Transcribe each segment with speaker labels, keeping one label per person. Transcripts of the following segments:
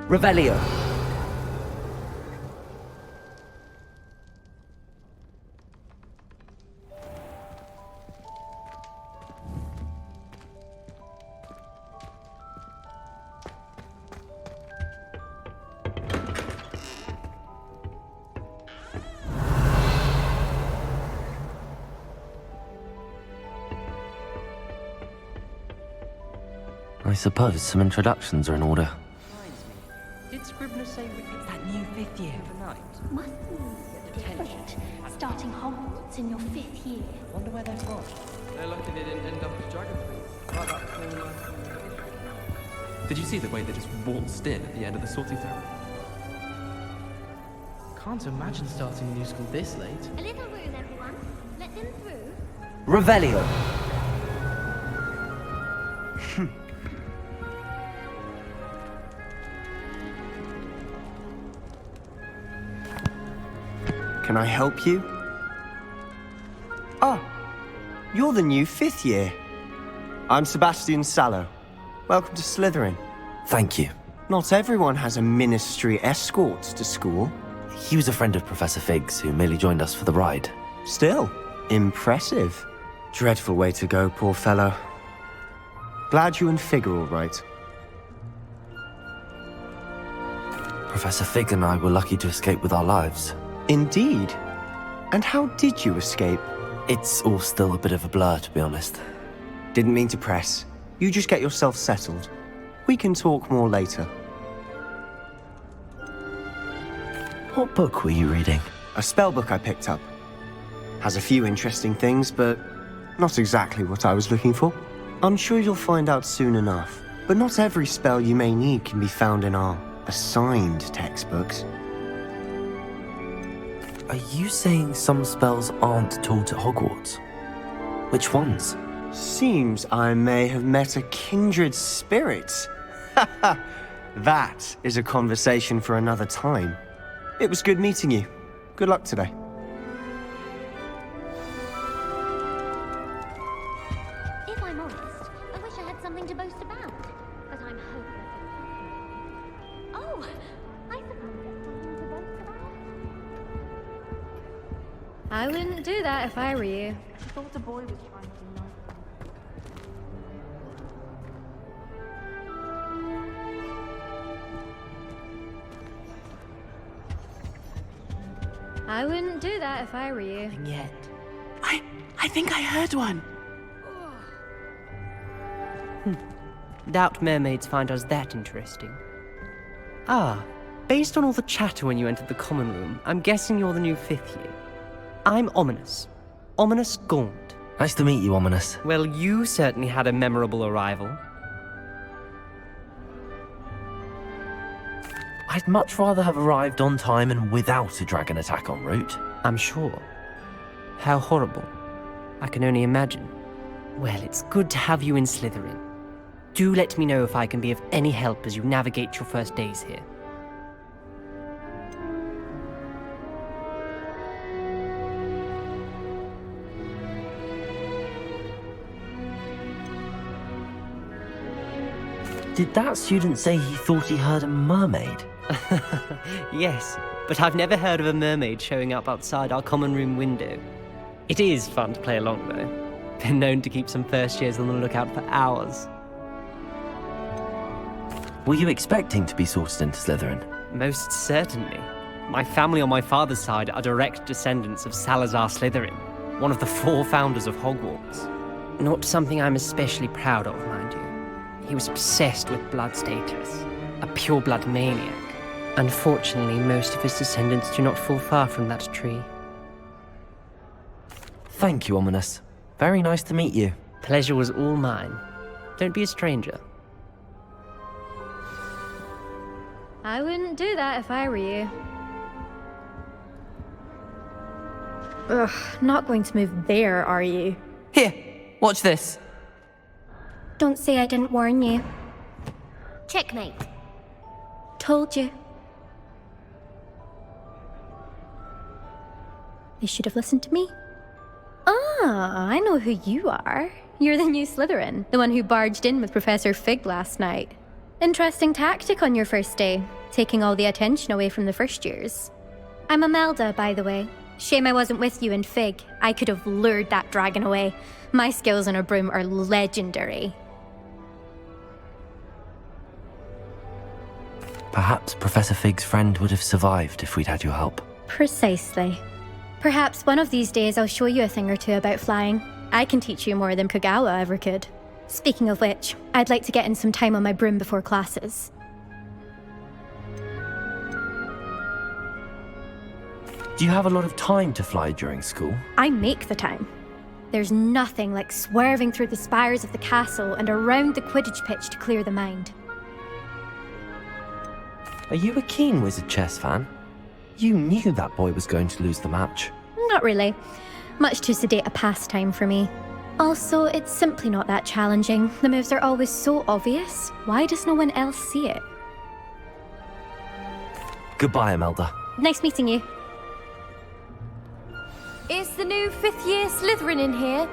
Speaker 1: Revelio.
Speaker 2: I suppose some introductions are in order.
Speaker 3: Did Scribner say we could
Speaker 1: That new 5th year.
Speaker 3: overnight?
Speaker 4: Must be different. Starting Hogwarts in your 5th year.
Speaker 3: Wonder where they're from. They're lucky they didn't end up as dragon fleas. Like that cool, Did you see the way they just waltzed in at the end of the sorting ceremony?
Speaker 5: Can't imagine starting a new school this late.
Speaker 4: A little room, everyone. Let them through.
Speaker 1: Revelio.
Speaker 6: Can I help you? Oh, you're the new 5th year. I'm Sebastian Sallow. Welcome to Slytherin.
Speaker 2: Thank you.
Speaker 6: Not everyone has a ministry escort to school.
Speaker 2: He was a friend of Professor Fig's who merely joined us for the ride.
Speaker 6: Still, impressive. Dreadful way to go, poor fellow. Glad you and Fig are all right.
Speaker 2: Professor Fig and I were lucky to escape with our lives.
Speaker 6: Indeed. And how did you escape?
Speaker 2: It's all still a bit of a blur, to be honest.
Speaker 6: Didn't mean to press. You just get yourself settled. We can talk more later.
Speaker 2: What book were you reading?
Speaker 6: A spell book I picked up. Has a few interesting things, but not exactly what I was looking for. I'm sure you'll find out soon enough. But not every spell you may need can be found in our assigned textbooks.
Speaker 2: Are you saying some spells aren't taught at Hogwarts? Which ones?
Speaker 6: Seems I may have met a kindred spirit. That is a conversation for another time. It was good meeting you. Good luck today.
Speaker 4: If I'm honest, I wish I had something to boast about. But I'm hopeless. Oh, I suppose it's something to boast about.
Speaker 7: I wouldn't do that if I were you.
Speaker 4: I thought the boy was trying to be nice.
Speaker 7: I wouldn't do that if I were you.
Speaker 5: And yet, I think I heard one.
Speaker 1: Doubt mermaids find us that interesting. Ah, based on all the chatter when you entered the common room, I'm guessing you're the new 5th year. I'm Ominous. Ominous Gaunt.
Speaker 2: Nice to meet you, Ominous.
Speaker 1: Well, you certainly had a memorable arrival.
Speaker 2: I'd much rather have arrived on time and without a dragon attack en route.
Speaker 1: I'm sure. How horrible. I can only imagine. Well, it's good to have you in Slytherin. Do let me know if I can be of any help as you navigate your first days here.
Speaker 2: Did that student say he thought he heard a mermaid?
Speaker 1: Yes, but I've never heard of a mermaid showing up outside our common room window. It is fun to play along, though. Been known to keep some first years on the lookout for hours.
Speaker 2: Were you expecting to be sorted into Slytherin?
Speaker 1: Most certainly. My family on my father's side are direct descendants of Salazar Slytherin, one of the 4 founders of Hogwarts. Not something I'm especially proud of, mind you. He was obsessed with blood status, a pure-blood maniac. Unfortunately, most of his descendants do not fall far from that tree.
Speaker 2: Thank you, Ominous. Very nice to meet you.
Speaker 1: Pleasure was all mine. Don't be a stranger.
Speaker 7: I wouldn't do that if I were you. Ugh, not going to move there, are you?
Speaker 1: Here, watch this.
Speaker 4: Don't say I didn't warn you. Checkmate. Told you.
Speaker 7: They should have listened to me. Ah, I know who you are. You're the new Slytherin, the one who barged in with Professor Fig last night. Interesting tactic on your first day. taking all the attention away from the first years. I'm Imelda, by the way. Shame I wasn't with you in Fig. I could have lured that dragon away. My skills on a broom are legendary.
Speaker 2: Perhaps Professor Fig's friend would have survived if we'd had your help.
Speaker 7: Precisely. Perhaps one of these days I'll show you a thing or two about flying. I can teach you more than Kogawa ever could. Speaking of which, I'd like to get in some time on my broom before classes.
Speaker 2: Do you have a lot of time to fly during school?
Speaker 7: I make the time. There's nothing like swerving through the spires of the castle and around the Quidditch pitch to clear the mind.
Speaker 2: Are you a keen Wizard chess fan? You knew that boy was going to lose the match.
Speaker 7: Not really. Much too sedate a pastime for me. Also, it's simply not that challenging. The moves are always so obvious. Why does no one else see it?
Speaker 2: Goodbye, Imelda.
Speaker 7: Nice meeting you.
Speaker 8: Is the new fifth-year Slytherin in here?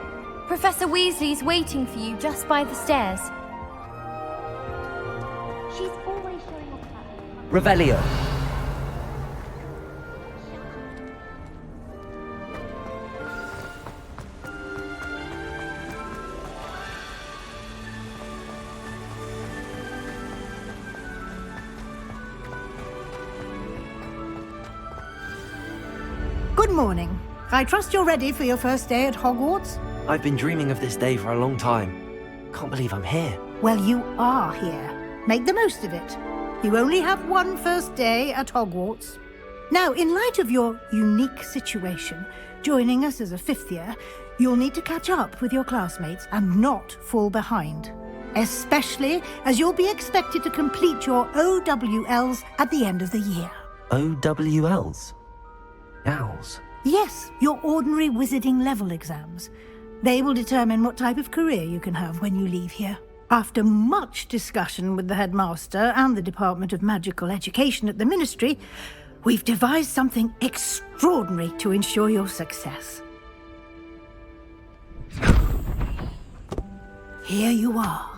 Speaker 8: Professor Weasley's waiting for you just by the stairs.
Speaker 4: She's always showing off her.
Speaker 2: Revelio.
Speaker 9: Good morning. I trust you're ready for your first day at Hogwarts?
Speaker 2: I've been dreaming of this day for a long time. Can't believe I'm here.
Speaker 9: Well, you are here. Make the most of it. You only have one first day at Hogwarts. Now, in light of your unique situation, joining us as a fifth year, you'll need to catch up with your classmates and not fall behind. Especially as you'll be expected to complete your OWLs at the end of the year.
Speaker 2: OWLs? Owls?
Speaker 9: Yes, your ordinary wizarding level exams. They will determine what type of career you can have when you leave here. After much discussion with the headmaster and the Department of Magical Education at the Ministry, we've devised something extraordinary to ensure your success. Here you are.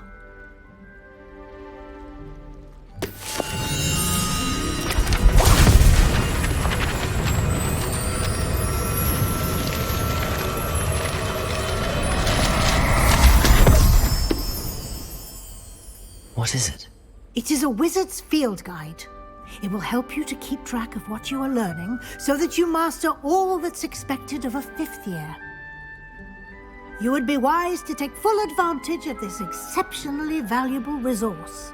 Speaker 2: What is it?
Speaker 9: It is a wizard's field guide. It will help you to keep track of what you are learning so that you master all that's expected of a fifth year. You would be wise to take full advantage of this exceptionally valuable resource.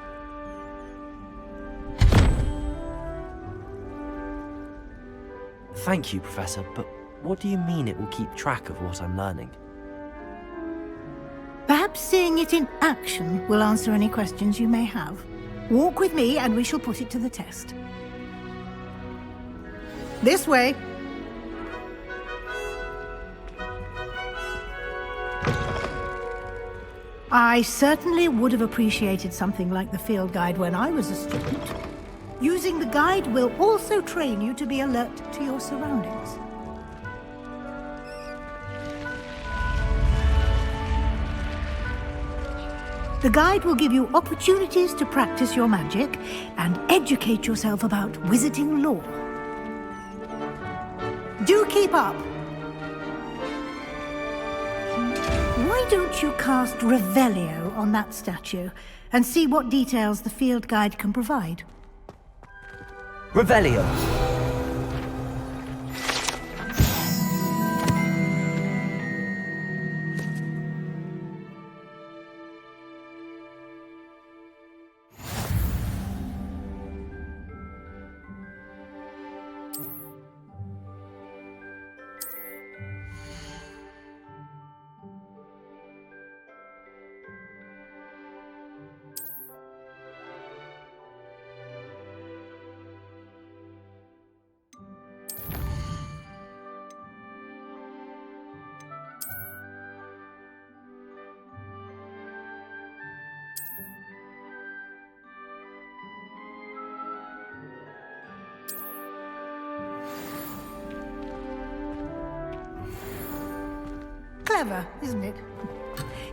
Speaker 2: Thank you, Professor, but what do you mean it will keep track of what I'm learning?
Speaker 9: Perhaps seeing it in action will answer any questions you may have. Walk with me and we shall put it to the test. This way. I certainly would have appreciated something like the field guide when I was a student. Using the guide will also train you to be alert to your surroundings. The guide will give you opportunities to practice your magic and educate yourself about wizarding lore. Do keep up! Why don't you cast Revelio on that statue and see what details the field guide can provide?
Speaker 2: Revelio!
Speaker 9: Clever, isn't it?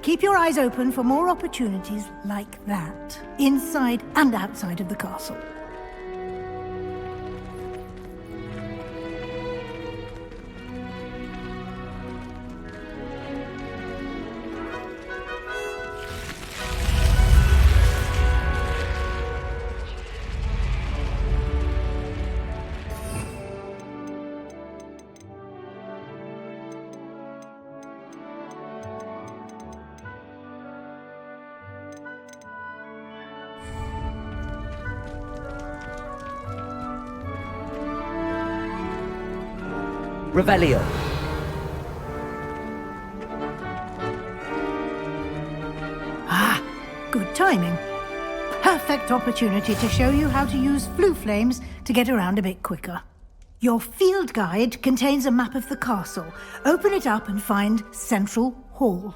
Speaker 9: Keep your eyes open for more opportunities like that, inside and outside of the castle.
Speaker 2: Revelio.
Speaker 9: Ah, good timing. Perfect opportunity to show you how to use flue flames to get around a bit quicker. Your field guide contains a map of the castle. Open it up and find Central Hall.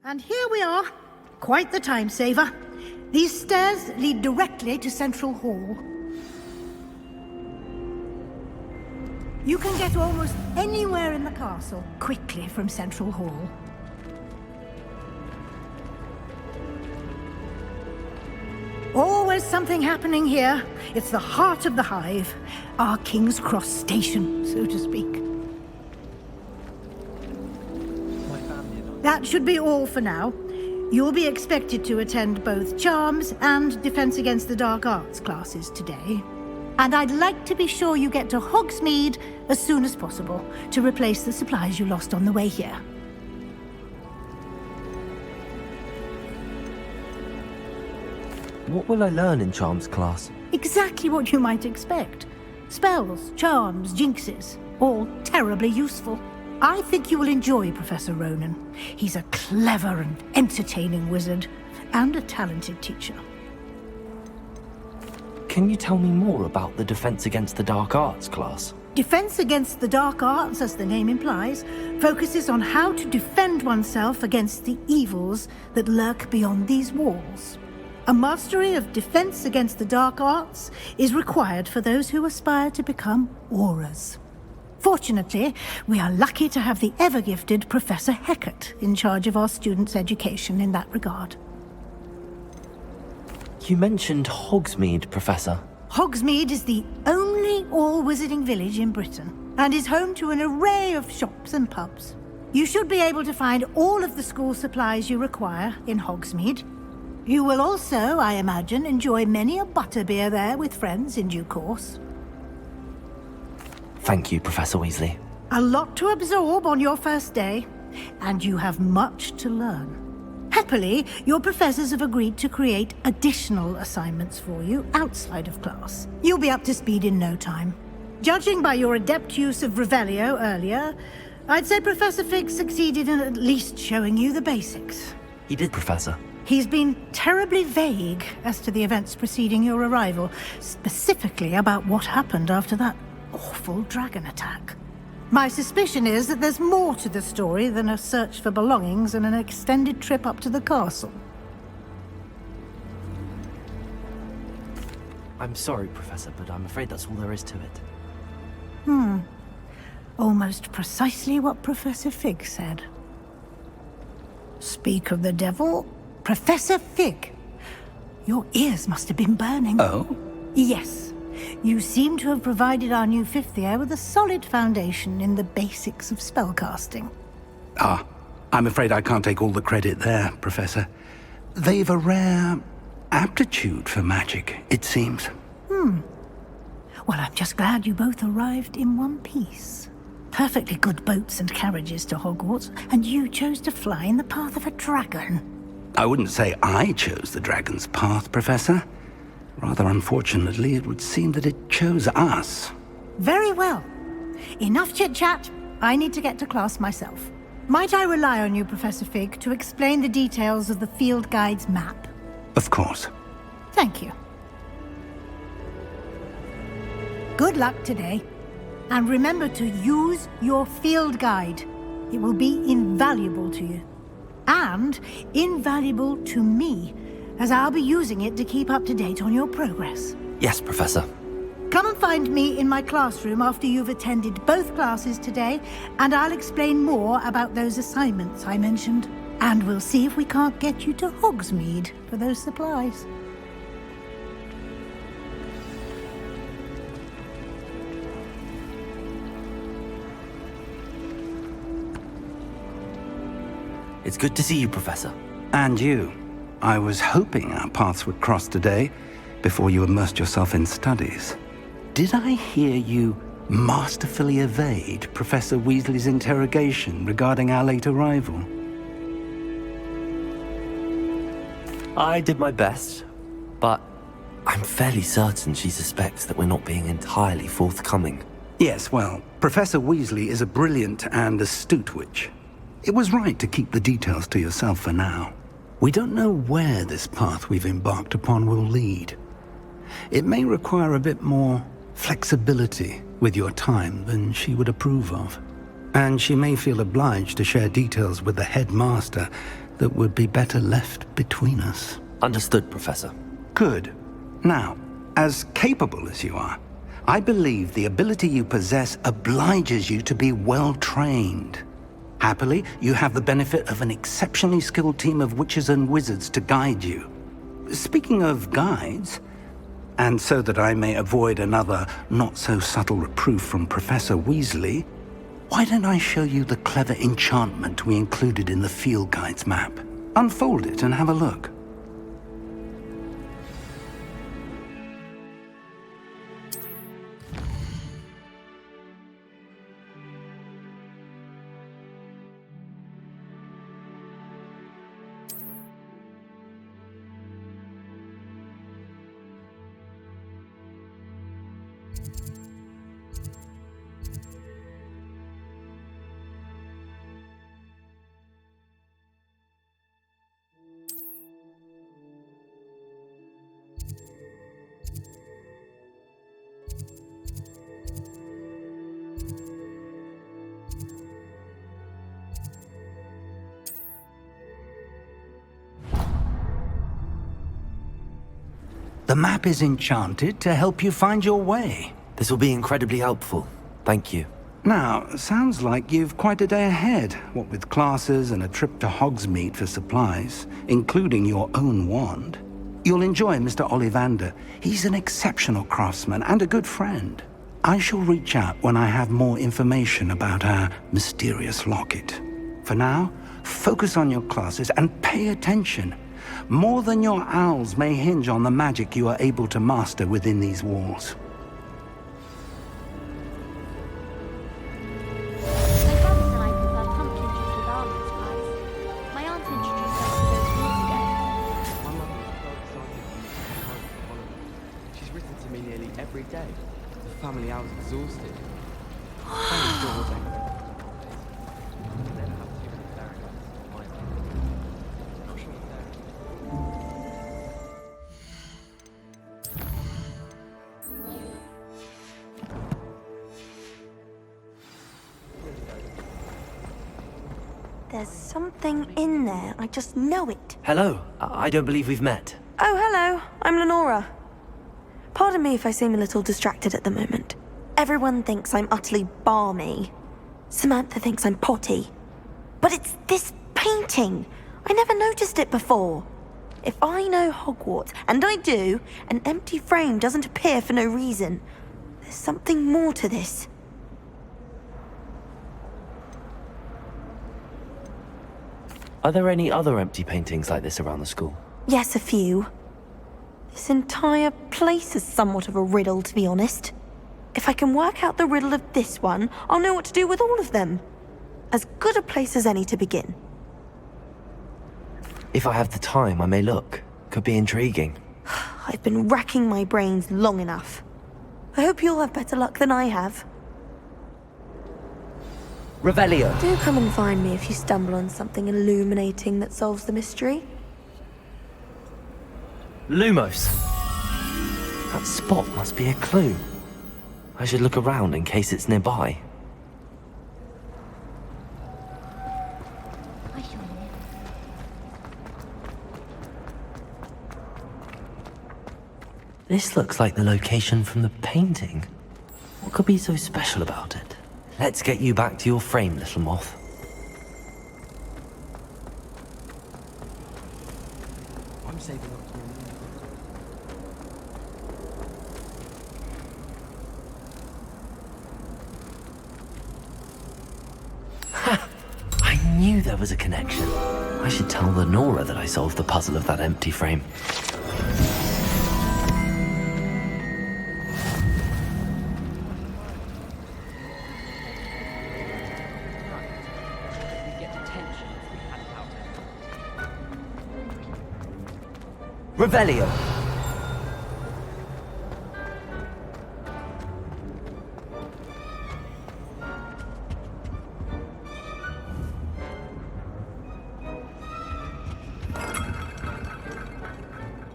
Speaker 9: And here we are. Quite the time saver. These stairs lead directly to Central Hall. You can get almost anywhere in the castle quickly from Central Hall. Always something happening here. It's the heart of the hive. Our King's Cross station, so to speak. That should be all for now. You'll be expected to attend both Charms and Defense Against the Dark Arts classes today. And I'd like to be sure you get to Hogsmeade as soon as possible to replace the supplies you lost on the way here.
Speaker 2: What will I learn in Charms class?
Speaker 9: Exactly what you might expect. Spells, charms, jinxes, all terribly useful. I think you will enjoy Professor Ronan. He's a clever and entertaining wizard, and a talented teacher.
Speaker 2: Can you tell me more about the Defense Against the Dark Arts class?
Speaker 9: Defense Against the Dark Arts, as the name implies, focuses on how to defend oneself against the evils that lurk beyond these walls. A mastery of Defense Against the Dark Arts is required for those who aspire to become auras. Fortunately, we are lucky to have the ever-gifted Professor Hecat in charge of our students' education in that regard.
Speaker 2: You mentioned Hogsmeade, Professor.
Speaker 9: Hogsmeade is the only all-wizarding village in Britain, and is home to an array of shops and pubs. You should be able to find all of the school supplies you require in Hogsmeade. You will also, I imagine, enjoy many a butterbeer there with friends in due course.
Speaker 2: Thank you, Professor Weasley.
Speaker 9: A lot to absorb on your first day, and you have much to learn. Happily, your professors have agreed to create additional assignments for you outside of class. You'll be up to speed in no time. Judging by your adept use of Revelio earlier, I'd say Professor Fig succeeded in at least showing you the basics.
Speaker 2: He did, Professor.
Speaker 9: He's been terribly vague as to the events preceding your arrival, specifically about what happened after that awful dragon attack. My suspicion is that there's more to the story than a search for belongings and an extended trip up to the castle.
Speaker 2: I'm sorry, Professor, but I'm afraid that's all there is to it.
Speaker 9: Almost precisely what Professor Fig said. Speak of the devil, Professor Fig. Your ears must have been burning.
Speaker 10: Oh?
Speaker 9: Yes. You seem to have provided our new fifth year with a solid foundation in the basics of spellcasting.
Speaker 10: Ah, I'm afraid I can't take all the credit there, Professor. They've a rare aptitude for magic, it seems.
Speaker 9: Well, I'm just glad you both arrived in one piece. Perfectly good boats and carriages to Hogwarts, and you chose to fly in the path of a dragon.
Speaker 10: I wouldn't say I chose the dragon's path, Professor. Rather unfortunately, it would seem that it chose us.
Speaker 9: Very well. Enough chit-chat. I need to get to class myself. Might I rely on you, Professor Fig, to explain the details of the field guide's map?
Speaker 10: Of course.
Speaker 9: Thank you. Good luck today. And remember to use your field guide. It will be invaluable to you. And invaluable to me, as I'll be using it to keep up to date on your progress.
Speaker 2: Yes, Professor.
Speaker 9: Come and find me in my classroom after you've attended both classes today, and I'll explain more about those assignments I mentioned. And we'll see if we can't get you to Hogsmeade for those supplies.
Speaker 2: It's good to see you, Professor.
Speaker 10: And you. I was hoping our paths would cross today, before you immersed yourself in studies. Did I hear you masterfully evade Professor Weasley's interrogation regarding our late arrival?
Speaker 2: I did my best, but I'm fairly certain she suspects that we're not being entirely forthcoming.
Speaker 10: Yes, well, Professor Weasley is a brilliant and astute witch. It was right to keep the details to yourself for now. We don't know where this path we've embarked upon will lead. It may require a bit more flexibility with your time than she would approve of. And she may feel obliged to share details with the headmaster that would be better left between us.
Speaker 2: Understood, Professor.
Speaker 10: Good. Now, as capable as you are, I believe the ability you possess obliges you to be well trained. Happily, you have the benefit of an exceptionally skilled team of witches and wizards to guide you. Speaking of guides, and so that I may avoid another not-so-subtle reproof from Professor Weasley, why don't I show you the clever enchantment we included in the field guide's map? Unfold it and have a look. The map is enchanted to help you find your way.
Speaker 2: This will be incredibly helpful. Thank you.
Speaker 10: Now, sounds like you've quite a day ahead, what with classes and a trip to Hogsmeade for supplies, including your own wand. You'll enjoy Mr. Ollivander. He's an exceptional craftsman and a good friend. I shall reach out when I have more information about our mysterious locket. For now, focus on your classes and pay attention. More than your owls may hinge on the magic you are able to master within these walls.
Speaker 4: My brother said I prefer pumpkin juice with almond spice. My aunt introduced us to those years ago.
Speaker 3: My mother was so excited for me to come home from holiday. She's written to me nearly every day. The family hour's exhausted. Thanks, George. Never have too many fairy lights in my life. Not sure if
Speaker 8: There's something in there. I just know it.
Speaker 2: Hello. I don't believe we've met.
Speaker 8: Oh, hello. I'm Lenora. Pardon me if I seem a little distracted at the moment. Everyone thinks I'm utterly balmy. Samantha thinks I'm potty. But it's this painting. I never noticed it before. If I know Hogwarts, and I do, an empty frame doesn't appear for no reason. There's something more to this.
Speaker 2: Are there any other empty paintings like this around the school?
Speaker 8: Yes, a few. This entire place is somewhat of a riddle, to be honest. If I can work out the riddle of this one, I'll know what to do with all of them. As good a place as any to begin.
Speaker 2: If I have the time, I may look. Could be intriguing.
Speaker 8: I've been racking my brains long enough. I hope you'll have better luck than I have.
Speaker 1: Revelio.
Speaker 8: Do come and find me if you stumble on something illuminating that solves the mystery.
Speaker 2: Lumos. That spot must be a clue. I should look around in case it's nearby.
Speaker 4: I shall live.
Speaker 2: This looks like the location from the painting. What could be so special about it? Let's get you back to your frame, little moth.
Speaker 3: I'm saving up to
Speaker 2: I knew there was a connection. I should tell Lenora that I solved the puzzle of that empty frame.
Speaker 1: We'd get detention if we had it out. Revelio.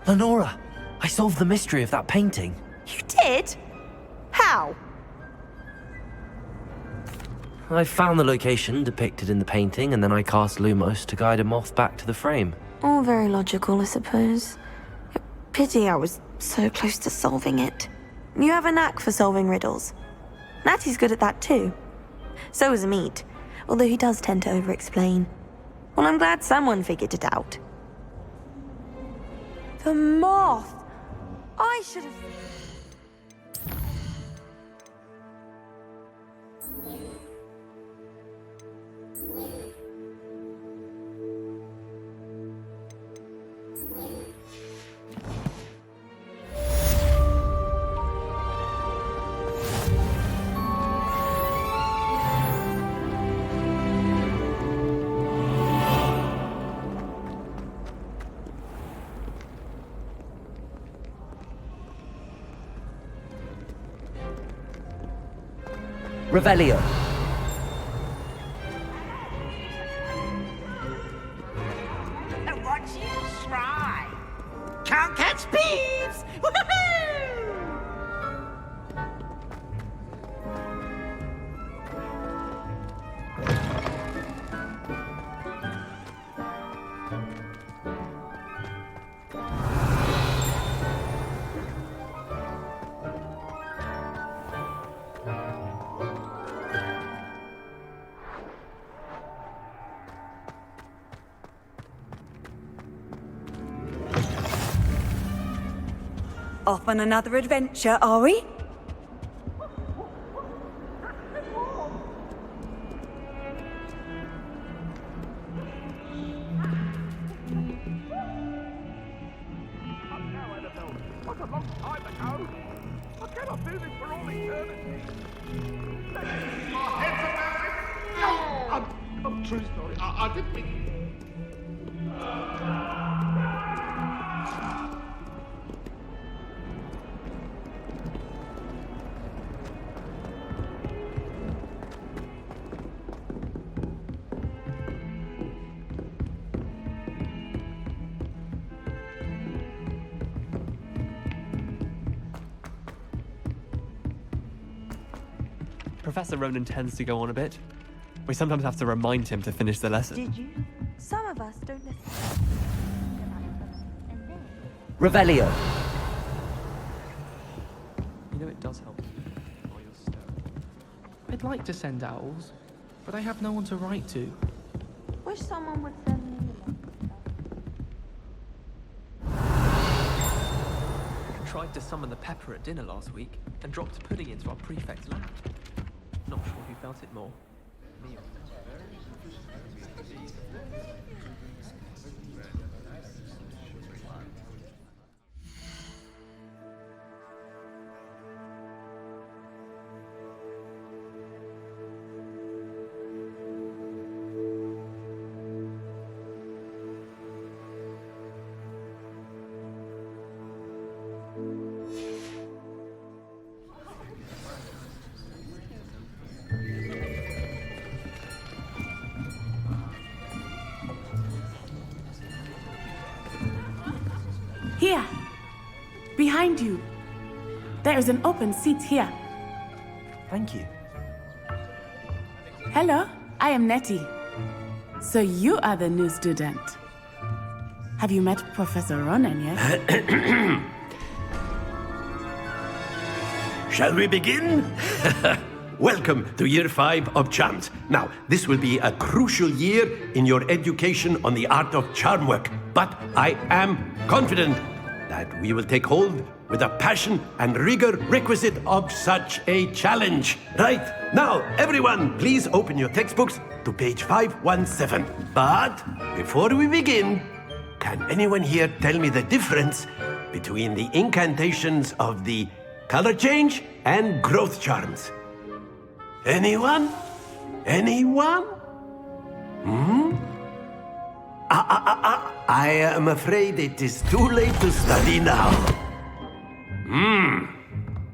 Speaker 2: Lenora, I solved the mystery of that painting.
Speaker 8: You did? How?
Speaker 2: I found the location depicted in the painting, and then I cast Lumos to guide a moth back to the frame.
Speaker 8: All very logical, I suppose. Pity I was so close to solving it. You have a knack for solving riddles. Natty's good at that too. So is Amit, although he does tend to over-explain. Well, I'm glad someone figured it out. The moth! I should have...
Speaker 1: Revelio.
Speaker 5: Watch you try. Can't catch thieves. Woohoo!
Speaker 11: Off on another adventure, are we?
Speaker 12: I'm truly sorry. I didn't mean...
Speaker 3: Professor Ronan tends to go on a bit. We sometimes have to remind him to finish the lesson.
Speaker 8: Did you? Some of us don't listen.
Speaker 1: Revelio.
Speaker 3: You know, it does help while you're stirring. I'd like to send owls, but I have no one to write to.
Speaker 8: Wish someone would send me
Speaker 3: Tried to summon the pepper at dinner last week and dropped pudding into our prefect's lap. Not sure who felt it more. Me or
Speaker 13: Here. Behind you. There is an open seat here.
Speaker 2: Thank you.
Speaker 13: Hello, I am Nettie. So you are the new student. Have you met Professor Ronan yet?
Speaker 14: Shall we begin? Welcome to Year 5 of Charms. Now, this will be a crucial year in your education on the art of charm work, but I am confident that we will take hold with the passion and rigor requisite of such a challenge. Right, now, everyone, please open your textbooks to page 517. But before we begin, can anyone here tell me the difference between the incantations of the color change and growth charms? Anyone? Anyone? I am afraid it is too late to study now.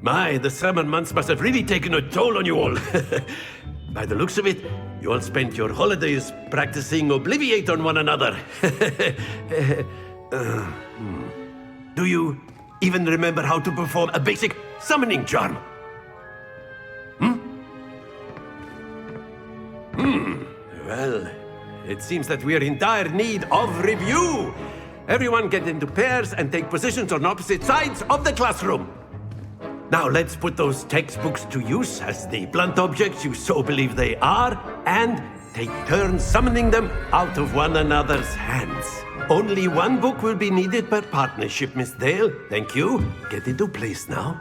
Speaker 14: My, the summer months must have really taken a toll on you all. By the looks of it, you all spent your holidays practicing Obliviate on one another. Do you even remember how to perform a basic summoning charm? Well, it seems that we are in dire need of review. Everyone get into pairs and take positions on opposite sides of the classroom. Now let's put those textbooks to use as the blunt objects you so believe they are, and take turns summoning them out of one another's hands. Only one book will be needed per partnership, Miss Dale. Thank you. Get into place now.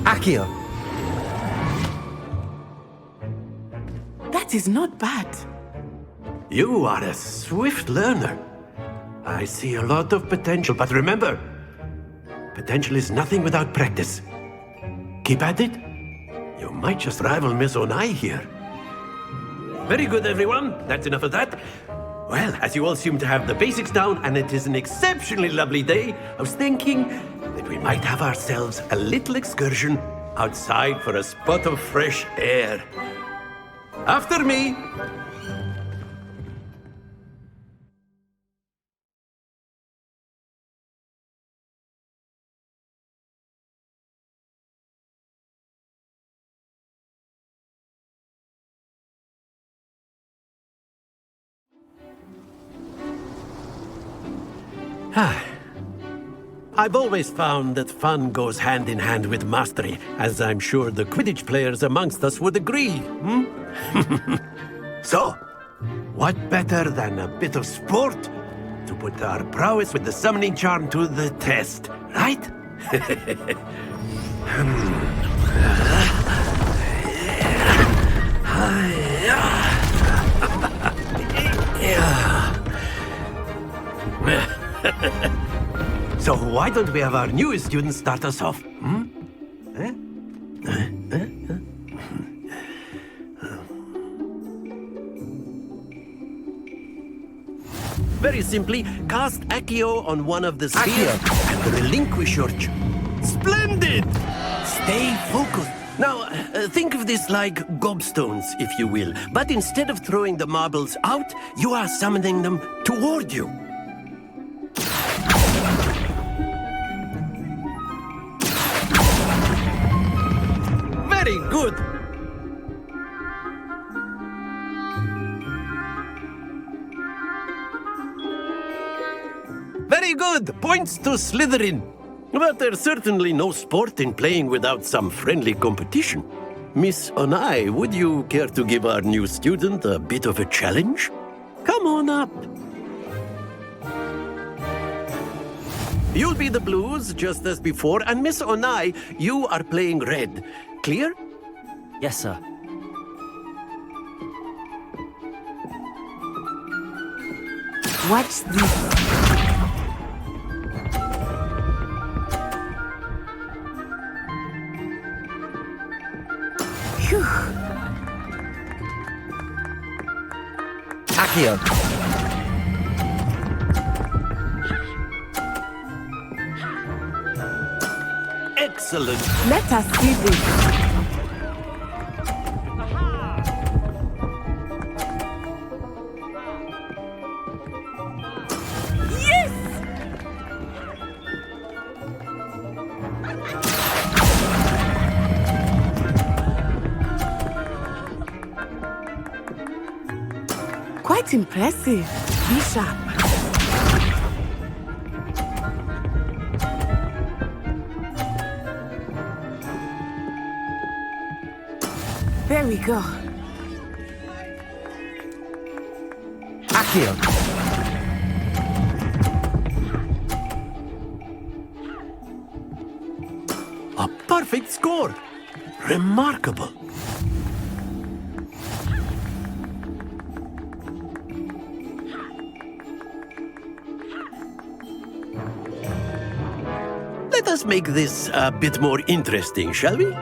Speaker 2: Akio!
Speaker 13: That is not bad.
Speaker 14: You are a swift learner. I see a lot of potential, but remember, potential is nothing without practice. Keep at it. You might just rival Miss Onai here. Very good, everyone. That's enough of that. Well, as you all seem to have the basics down, and it is an exceptionally lovely day, I was thinking that we might have ourselves a little excursion outside for a spot of fresh air. After me! I've always found that fun goes hand in hand with mastery, as I'm sure the Quidditch players amongst us would agree. So, what better than a bit of sport to put our prowess with the summoning charm to the test, right? So why don't we have our newest student start us off? Very simply, cast Accio on one of the spheres and relinquish your Splendid! Stay focused. Now, think of this like gobstones, if you will. But instead of throwing the marbles out, you are summoning them toward you. Very good. Very good. Points to Slytherin. But there's certainly no sport in playing without some friendly competition. Miss Onai, would you care to give our new student a bit of a challenge? Come on up. You'll be the blues, just as before, and Miss Onai, you are playing red. Clear?
Speaker 2: Yes, sir.
Speaker 13: What's this?
Speaker 2: Accio.
Speaker 14: Excellent.
Speaker 13: Let us see this. Quite impressive. Be sharp. There we go.
Speaker 2: Accio.
Speaker 14: A perfect score. Remarkable. Let us make this a bit more interesting, shall we?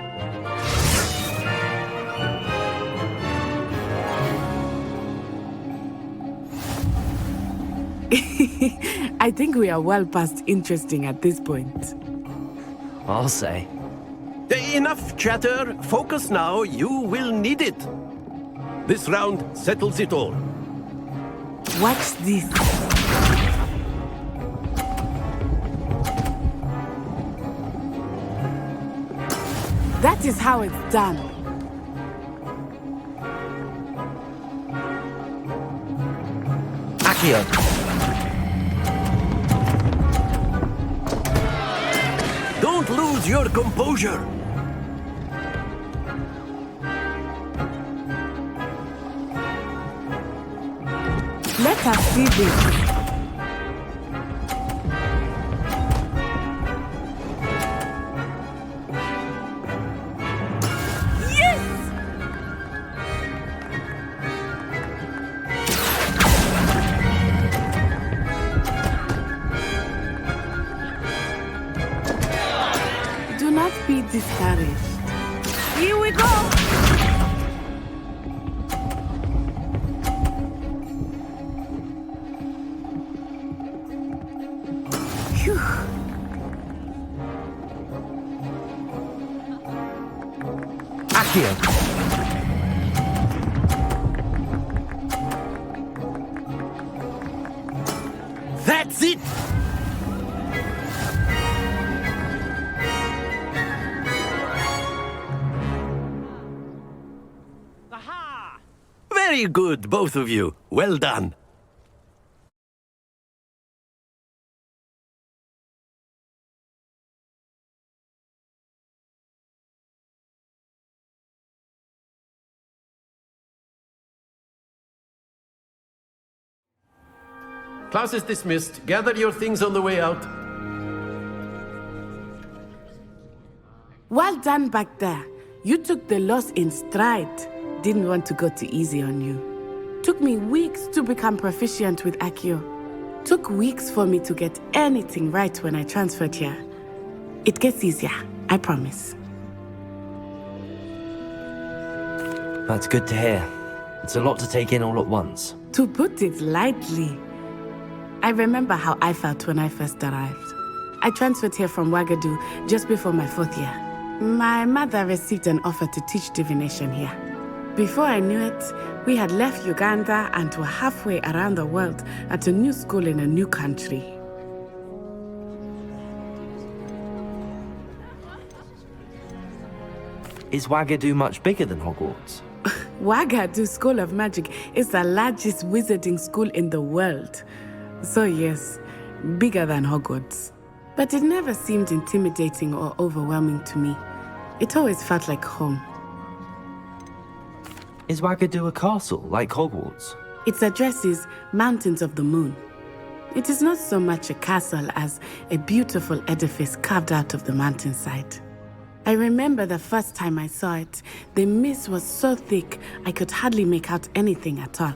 Speaker 13: I think we are well past interesting at this point.
Speaker 2: I'll say.
Speaker 14: Enough chatter. Focus now. You will need it. This round settles it all.
Speaker 13: Watch this. That is how it's done.
Speaker 2: Accio.
Speaker 14: Don't lose your composure.
Speaker 13: Let us see this. Do not be discouraged. Here we go! Phew.
Speaker 2: Accio.
Speaker 14: That's it! Very good, both of you. Well done. Class is dismissed. Gather your things on the way out.
Speaker 13: Well done back there. You took the loss in stride. Didn't want to go too easy on you. Took me weeks to become proficient with Accio. Took weeks for me to get anything right when I transferred here. It gets easier, I promise.
Speaker 2: That's good to hear. It's a lot to take in all at once.
Speaker 13: To put it lightly, I remember how I felt when I first arrived. I transferred here from Wagadu just before my 4th year. My mother received an offer to teach divination here. Before I knew it, we had left Uganda and were halfway around the world at a new school in a new country.
Speaker 2: Is Wagadu much bigger than Hogwarts?
Speaker 13: Wagadu School of Magic is the largest wizarding school in the world. So yes, bigger than Hogwarts. But it never seemed intimidating or overwhelming to me. It always felt like home.
Speaker 2: Is Wagadu a castle, like Hogwarts?
Speaker 13: Its address is Mountains of the Moon. It is not so much a castle as a beautiful edifice carved out of the mountainside. I remember the first time I saw it, the mist was so thick I could hardly make out anything at all.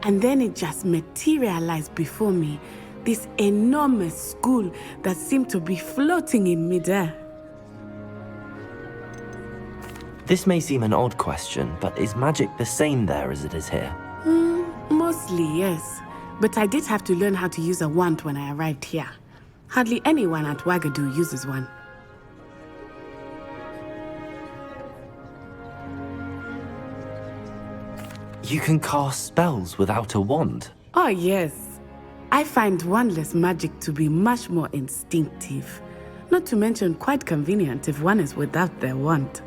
Speaker 13: And then it just materialized before me, this enormous school that seemed to be floating in midair.
Speaker 2: This may seem an odd question, but is magic the same there as it is here?
Speaker 13: Most Mostly, yes. But I did have to learn how to use a wand when I arrived here. Hardly anyone at Wagadu uses one.
Speaker 2: You can cast spells without a wand?
Speaker 13: Oh, yes. I find wandless magic to be much more instinctive. Not to mention quite convenient if one is without their wand.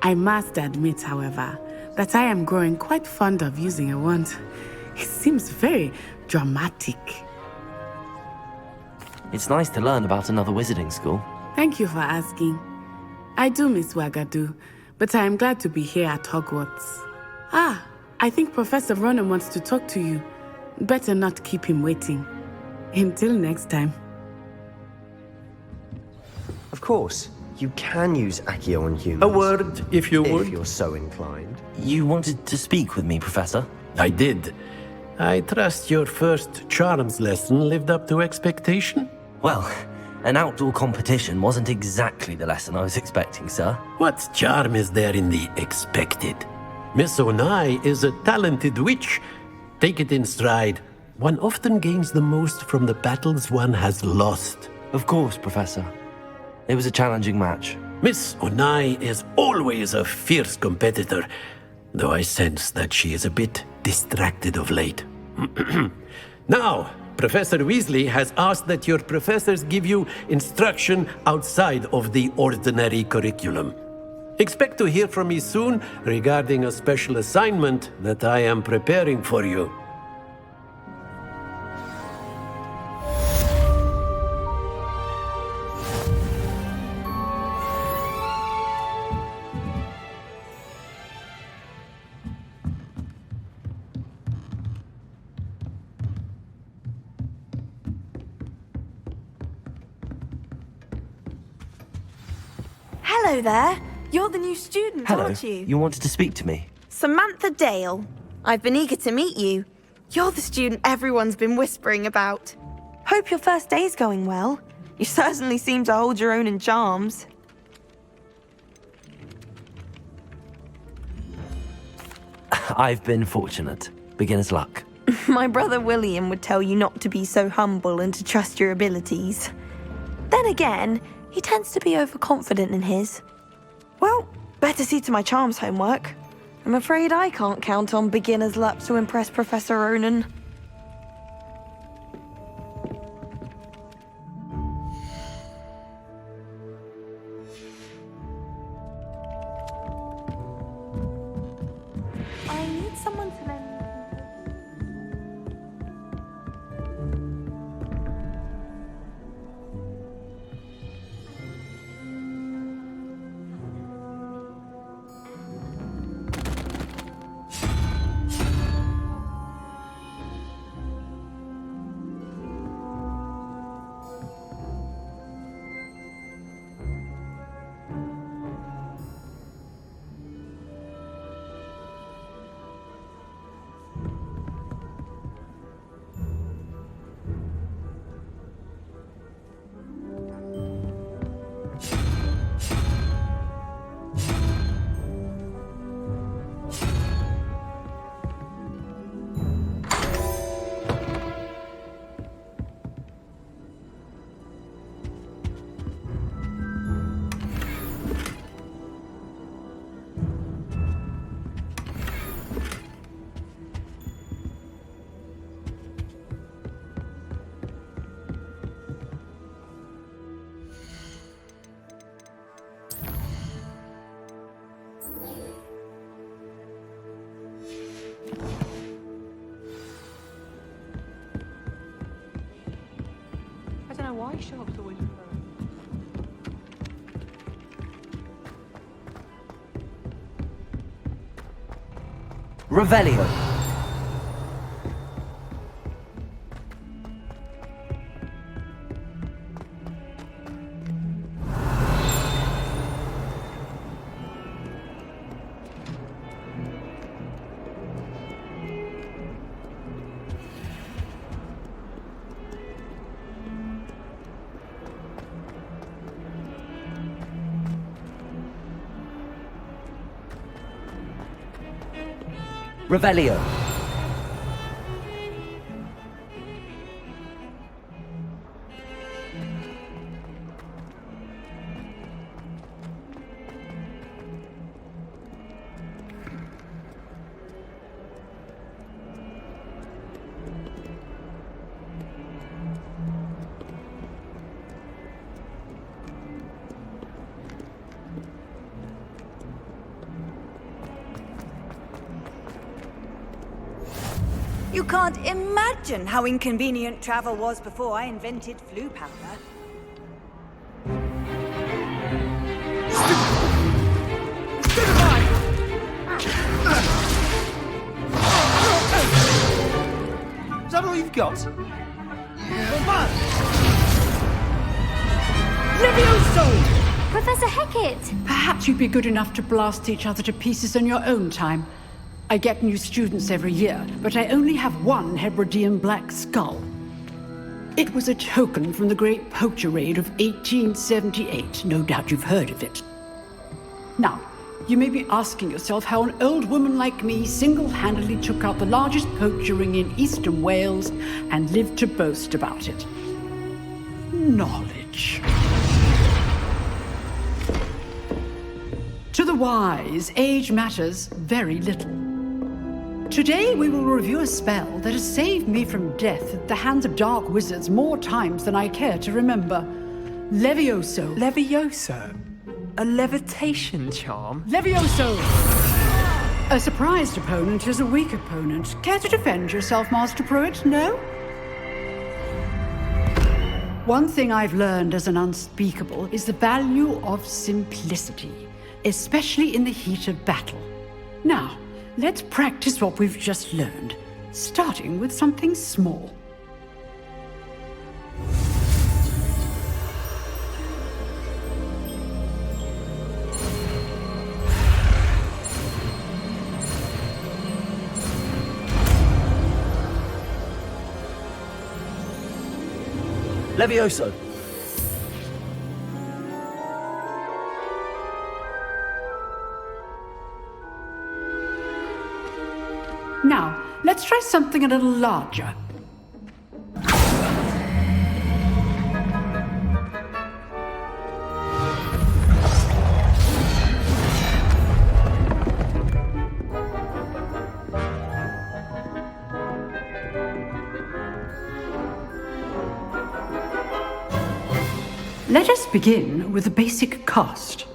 Speaker 13: I must admit, however, that I am growing quite fond of using a wand. It seems very dramatic.
Speaker 2: It's nice to learn about another wizarding school.
Speaker 13: Thank you for asking. I do miss Wagadu, but I am glad to be here at Hogwarts. Ah, I think Professor Ronan wants to talk to you. Better not keep him waiting. Until next time.
Speaker 6: Of course, you can use Accio on humans.
Speaker 14: A word, if you would.
Speaker 6: If you're so inclined.
Speaker 2: You wanted to speak with me, Professor?
Speaker 14: I did. I trust your first charms lesson lived up to expectation?
Speaker 2: Well, an outdoor competition wasn't exactly the lesson I was expecting, sir.
Speaker 14: What charm is there in the expected? Miss Onai is a talented witch. Take it in stride. One often gains the most from the battles one has lost.
Speaker 2: Of course, Professor. It was a challenging match.
Speaker 14: Miss Onai is always a fierce competitor, though I sense that she is a bit distracted of late. Now, Professor Weasley has asked that your professors give you instruction outside of the ordinary curriculum. Expect to hear from me soon regarding a special assignment that I am preparing for you.
Speaker 8: Hello there. You're the new student,
Speaker 2: Hello.
Speaker 8: aren't you?
Speaker 2: You wanted to speak to me?
Speaker 8: Samantha Dale. I've been eager to meet you. You're the student everyone's been whispering about. Hope your first day's going well. You certainly seem to hold your own in charms.
Speaker 2: I've been fortunate. Beginner's luck.
Speaker 8: My brother William would tell you not to be so humble and to trust your abilities. Then again, he tends to be overconfident in his. Well, better see to my charms homework. I'm afraid I can't count on beginner's luck to impress Professor Ronan. I need someone to lend me. I don't know why shops always
Speaker 2: Revelio. Revelio.
Speaker 11: You can't imagine how inconvenient travel was before I invented flu powder.
Speaker 3: Is that all you've got?
Speaker 15: Levioso!
Speaker 4: Professor Hecat!
Speaker 15: Perhaps you'd be good enough to blast each other to pieces in your own time. I get new students every year, but I only have one Hebridean black skull. It was a token from the Great Poacher Raid of 1878. No doubt you've heard of it. Now, you may be asking yourself how an old woman like me single-handedly took out the largest poacher ring in eastern Wales and lived to boast about it. Knowledge. To the wise, age matters very little. Today we will review a spell that has saved me from death at the hands of dark wizards more times than I care to remember. Levioso.
Speaker 3: Levioso? A levitation charm?
Speaker 15: Levioso! A surprised opponent is a weak opponent. Care to defend yourself, Master Pruitt? No? One thing I've learned as an unspeakable is the value of simplicity, especially in the heat of battle. Now, let's practice what we've just learned, starting with something small.
Speaker 2: Levioso!
Speaker 15: Now, let's try something a little larger. Let us begin with the basic cast.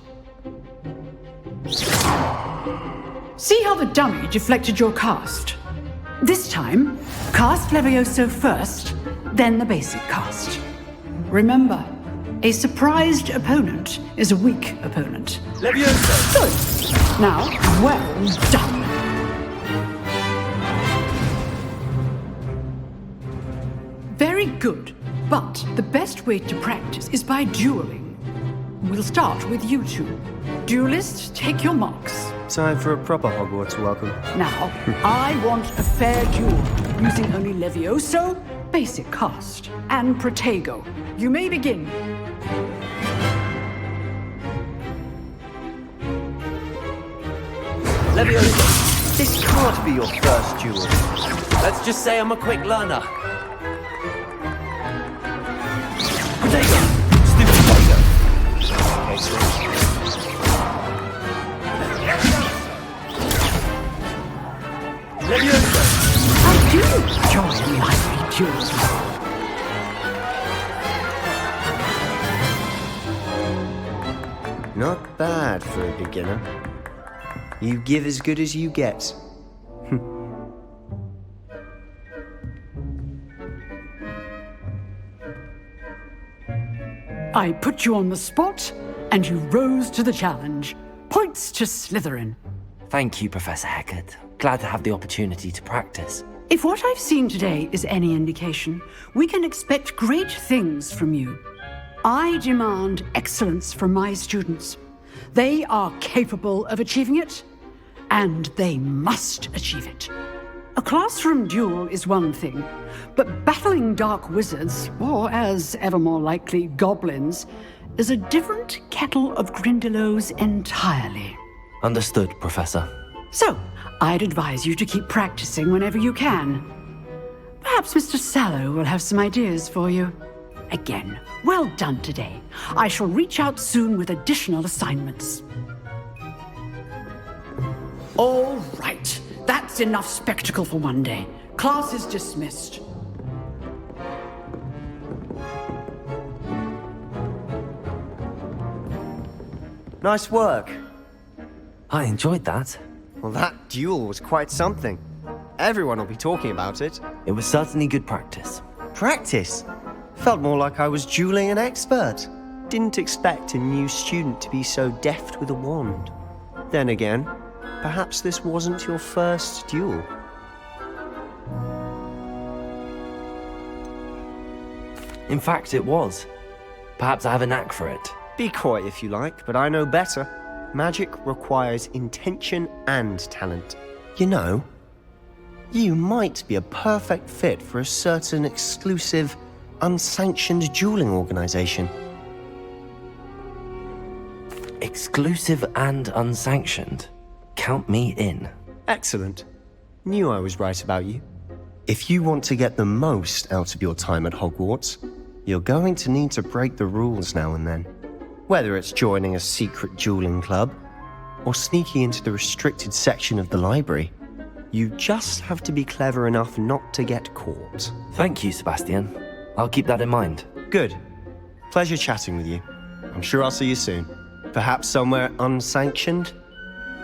Speaker 15: See how the dummy deflected your cast? This time, cast Levioso first, then the basic cast. Remember, a surprised opponent is a weak opponent.
Speaker 3: Levioso!
Speaker 15: Good. Now, well done. Very good. But the best way to practice is by dueling. We'll start with you two. Duelists, take your marks.
Speaker 6: Time for a proper Hogwarts welcome.
Speaker 15: Now, I want a fair duel, using only Levioso, basic cast, and Protego. You may begin.
Speaker 2: Levioso, this can't be your first duel. Let's just say I'm a quick learner. Protego! Stupid Protego! Okay, so...
Speaker 15: Levioso! I do enjoy lively duels.
Speaker 6: Not bad for a beginner. You give as good as you get.
Speaker 15: I put you on the spot, and you rose to the challenge. Points to Slytherin.
Speaker 2: Thank you, Professor Hecat. Glad to have the opportunity to practice.
Speaker 15: If what I've seen today is any indication, we can expect great things from you. I demand excellence from my students. They are capable of achieving it, and they must achieve it. A classroom duel is one thing, but battling dark wizards, or as ever more likely, goblins, is a different kettle of Grindylows entirely.
Speaker 2: Understood, Professor.
Speaker 15: So, I'd advise you to keep practicing whenever you can. Perhaps Mr. Sallow will have some ideas for you. Again, well done today. I shall reach out soon with additional assignments. All right. That's enough spectacle for one day. Class is dismissed.
Speaker 6: Nice work.
Speaker 2: I enjoyed that.
Speaker 6: Well, that duel was quite something. Everyone will be talking about it.
Speaker 2: It was certainly good practice.
Speaker 6: Practice? Felt more like I was dueling an expert. Didn't expect a new student to be so deft with a wand. Then again, perhaps this wasn't your first duel.
Speaker 2: In fact, it was. Perhaps I have a knack for it.
Speaker 6: Be coy if you like, but I know better. Magic requires intention and talent. You know, you might be a perfect fit for a certain exclusive, unsanctioned dueling organization.
Speaker 2: Exclusive and unsanctioned. Count me in.
Speaker 6: Excellent. Knew I was right about you. If you want to get the most out of your time at Hogwarts, you're going to need to break the rules now and then. Whether it's joining a secret dueling club, or sneaking into the restricted section of the library, you just have to be clever enough not to get caught.
Speaker 2: Thank you, Sebastian. I'll keep that in mind.
Speaker 6: Good. Pleasure chatting with you. I'm sure I'll see you soon. Perhaps somewhere unsanctioned?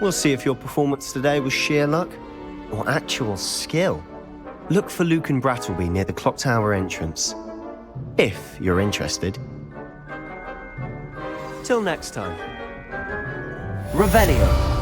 Speaker 6: We'll see if your performance today was sheer luck or actual skill. Look for Luke and Brattleby near the clock tower entrance, if you're interested. Till next time.
Speaker 2: Revelio.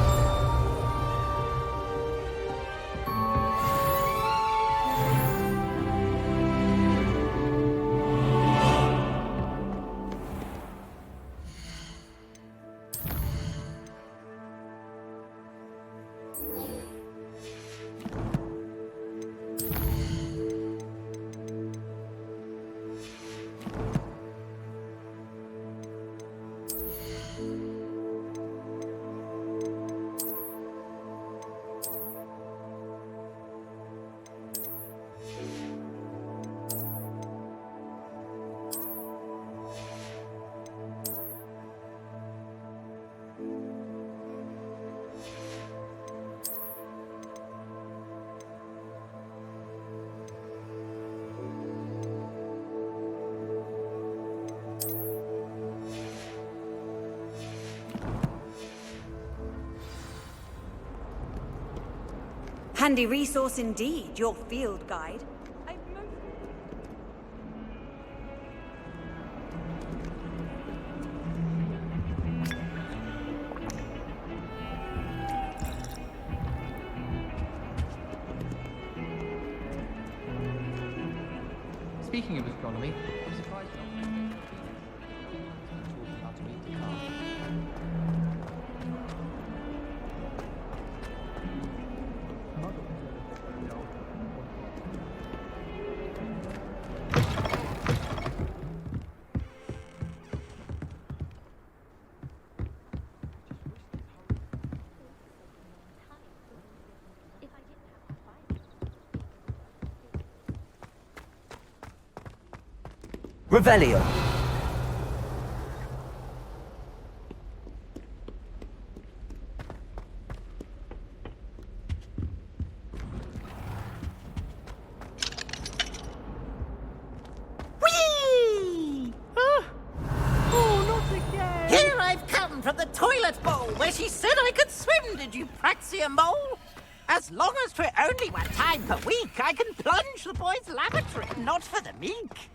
Speaker 11: Handy resource indeed, your field guide.
Speaker 3: Speaking of astronomy, I'm surprised not talking about to meet the car.
Speaker 2: Revelio.
Speaker 5: Whee! Oh, not again! Here I've come from the toilet bowl where she said I could swim, did you praxia mole? As long as for only one time per week, I can plunge the boys' lavatory, not for the meek.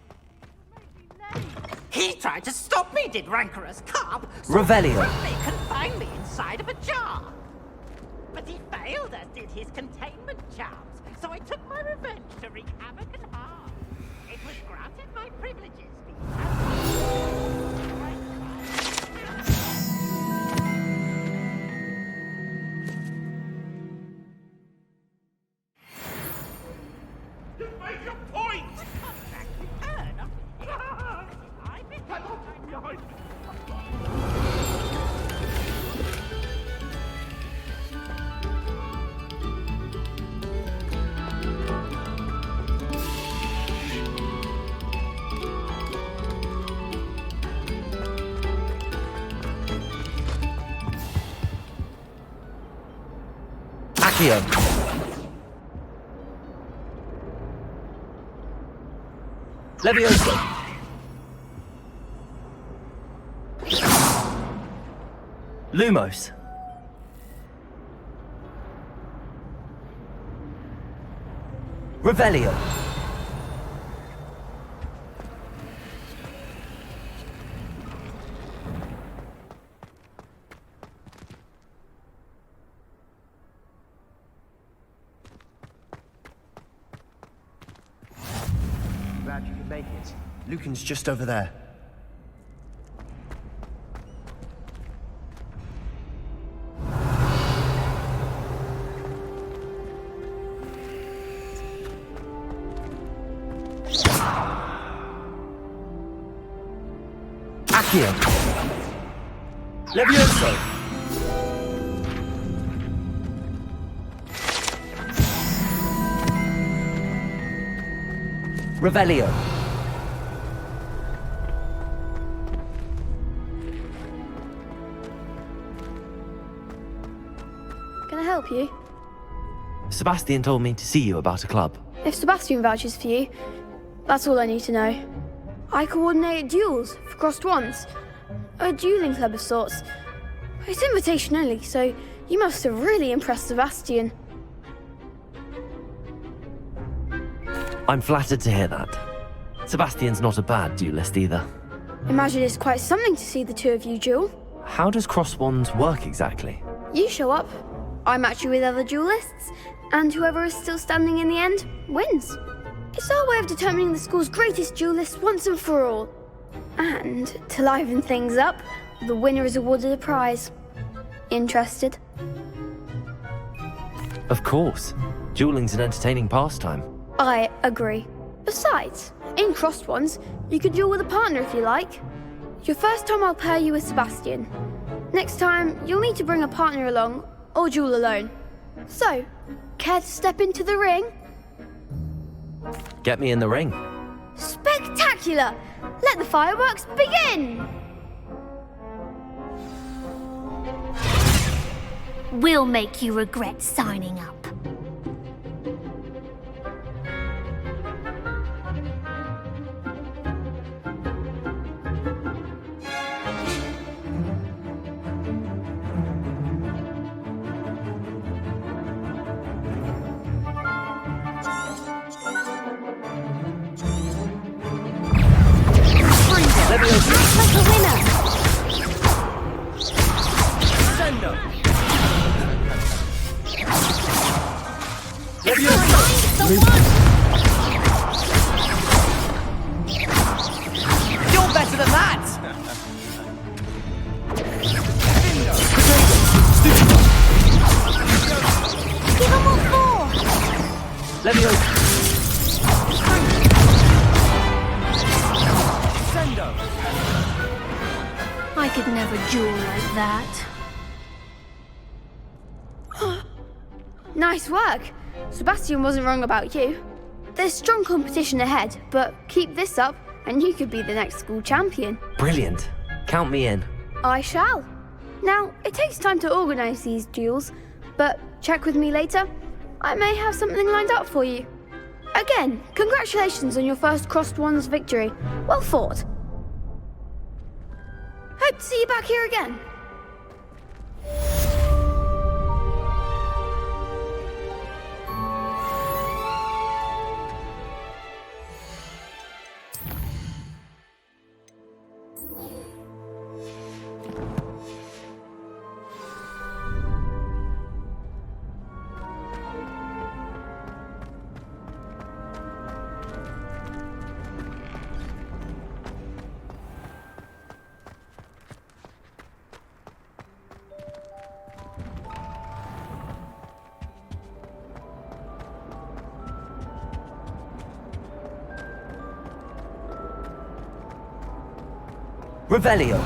Speaker 5: He tried to stop me, did rancorous carp. So
Speaker 2: Revelio.
Speaker 5: They confined me inside of a jar. But he failed, as did his containment charms. So I took my revenge to wreak havoc and harm. It was granted my privileges.
Speaker 12: You made your point! Behind me.
Speaker 2: Accio. Levioso. Lumos. Revelio.
Speaker 6: Glad you could make it. Lucan's just over there.
Speaker 2: Accio. Levioso. Revelio.
Speaker 16: Can I help you?
Speaker 2: Sebastian told me to see you about a club.
Speaker 16: If Sebastian vouches for you, that's all I need to know. I coordinate duels for crossed wands. A dueling club of sorts. It's invitation only, so you must have really impressed Sebastian.
Speaker 2: I'm flattered to hear that. Sebastian's not a bad duelist either.
Speaker 16: Imagine it's quite something to see the two of you duel.
Speaker 2: How does cross wands work exactly?
Speaker 16: You show up, I match you with other duelists, and whoever is still standing in the end wins. It's our way of determining the school's greatest duelist once and for all. And to liven things up, the winner is awarded a prize. Interested?
Speaker 2: Of course. Dueling's an entertaining pastime.
Speaker 16: I agree. Besides, in crossed ones, you can duel with a partner if you like. Your first time I'll pair you with Sebastian. Next time, you'll need to bring a partner along, or duel alone. So, care to step into the ring?
Speaker 2: Get me in the ring.
Speaker 16: Spectacular! Let the fireworks begin!
Speaker 4: We'll make you regret signing up.
Speaker 16: Like a winner!
Speaker 3: Sendo! You're better than that!
Speaker 16: Give them all four!
Speaker 2: Levioso.
Speaker 3: Sendo!
Speaker 16: I could never duel like that. Nice work! Sebastian wasn't wrong about you. There's strong competition ahead, but keep this up and you could be the next school champion.
Speaker 2: Brilliant. Count me in.
Speaker 16: I shall. Now, it takes time to organise these duels, but check with me later. I may have something lined up for you. Again, congratulations on your first crossed wands victory. Well fought. Hope to see you back here again.
Speaker 2: Revelio.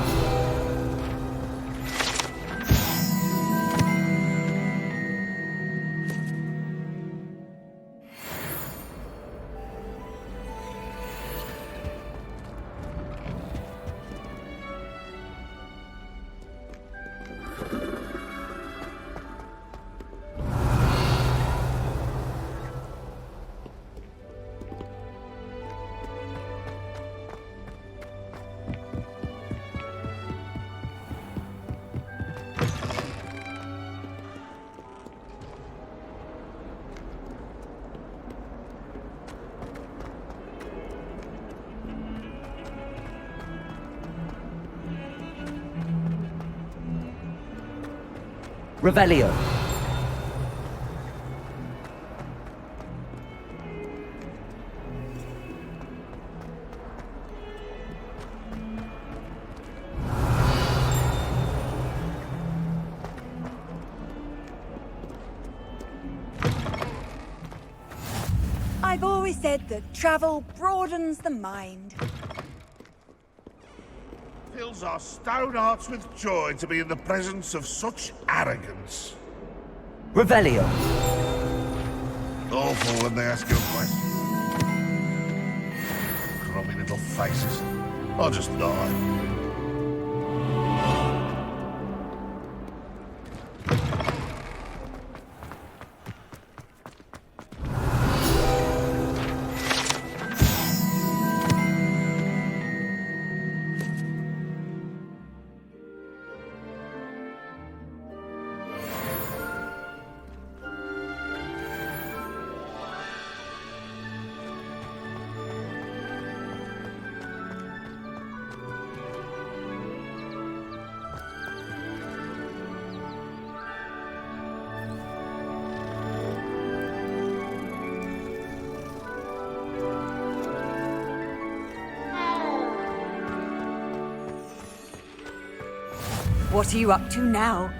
Speaker 2: Revelio.
Speaker 11: I've always said that travel broadens the mind.
Speaker 12: Fills our stone hearts with joy to be in the presence of such arrogance.
Speaker 2: Revelio.
Speaker 12: Awful when they ask you a question. Grubby little faces. I'll just die.
Speaker 11: What are you up to now?